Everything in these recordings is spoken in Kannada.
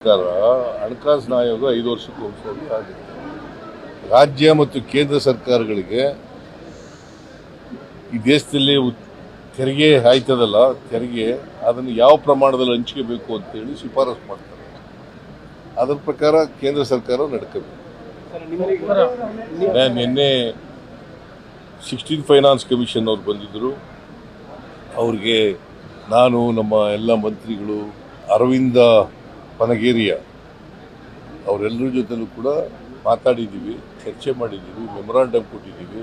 ಹಣಕಾಸಿನ ಆಯೋಗ 5 ವರ್ಷಕ್ಕೆ ಒಂದ್ಸರಿ ಆಗುತ್ತೆ. ರಾಜ್ಯ ಮತ್ತು ಕೇಂದ್ರ ಸರ್ಕಾರಗಳಿಗೆ ಈ ದೇಶದಲ್ಲಿ ತೆರಿಗೆ ಆಯ್ತದಲ್ಲ, ತೆರಿಗೆ ಅದನ್ನು ಯಾವ ಪ್ರಮಾಣದಲ್ಲಿ ಹಂಚ್ಕೋಬೇಕು ಅಂತೇಳಿ ಶಿಫಾರಸು ಮಾಡ್ತಾರೆ. ಅದರ ಪ್ರಕಾರ ಕೇಂದ್ರ ಸರ್ಕಾರ ನಡ್ಕೋಬೇಕು. ನಿನ್ನೆ 16 ಫೈನಾನ್ಸ್ ಕಮಿಷನ್ ಅವ್ರು ಬಂದಿದ್ದರು. ಅವ್ರಿಗೆ ನಾನು, ನಮ್ಮ ಎಲ್ಲ ಮಂತ್ರಿಗಳು, ಅರವಿಂದ ಪನಗೇರಿಯ ಅವರೆಲ್ಲರ ಜೊತೆಲೂ ಕೂಡ ಮಾತಾಡಿದ್ದೀವಿ, ಚರ್ಚೆ ಮಾಡಿದ್ದೀವಿ, ಮೆಮೊರಾಂಡಮ್ ಕೊಟ್ಟಿದ್ದೀವಿ,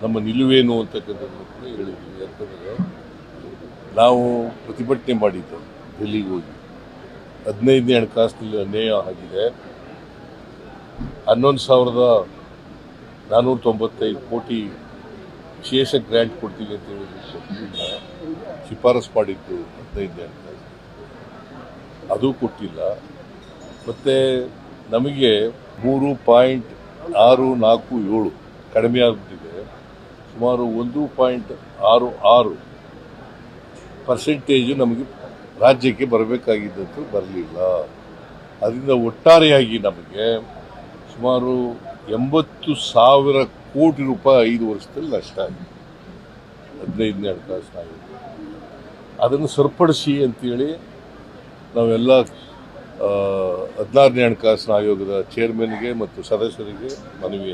ನಮ್ಮ ನಿಲುವೇನು ಅಂತಕ್ಕಂಥದ್ದನ್ನು ಕೂಡ ಹೇಳಿದ್ದೀವಿ. ಯಾಕಂದರೆ ನಾವು ಪ್ರತಿಭಟನೆ ಮಾಡಿದ್ದು ಡೆಲ್ಲಿಗೆ ಹೋಗಿ 15ನೇ ಹಣಕಾಸಿನಲ್ಲಿ ಅನ್ಯಾಯ ಆಗಿದೆ. 11,495 ಕೋಟಿ ವಿಶೇಷ ಗ್ರ್ಯಾಂಟ್ ಕೊಡ್ತೀವಿ ಅಂತ ಹೇಳಿದ್ರು, ಶಿಫಾರಸು ಮಾಡಿದ್ದು 15ನೇ ಹಣಕಾಸು, ಅದು ಕೊಟ್ಟಿಲ್ಲ. ಮತ್ತು ನಮಗೆ 3.647 ಕಡಿಮೆ ಆಗಿಬಿಟ್ಟಿದೆ. ಸುಮಾರು 1.66% ನಮಗೆ ರಾಜ್ಯಕ್ಕೆ ಬರಬೇಕಾಗಿದ್ದಂತೂ ಬರಲಿಲ್ಲ. ಅದರಿಂದ ಒಟ್ಟಾರೆಯಾಗಿ ನಮಗೆ ಸುಮಾರು 80,000 ಕೋಟಿ ರೂಪಾಯಿ 5 ವರ್ಷದಲ್ಲಿ ನಷ್ಟ ಆಗಿದೆ 15ನೇ ಹಣಕಾಸಿನ ಆಯೋಗ. ಅದನ್ನು ಸರಿಪಡಿಸಿ ಅಂತೇಳಿ ನಾವೆಲ್ಲ 16ನೇ ಹಣಕಾಸಿನ ಆಯೋಗದ ಚೇರ್ಮನ್ಗೆ ಮತ್ತು ಸದಸ್ಯರಿಗೆ ಮನವಿ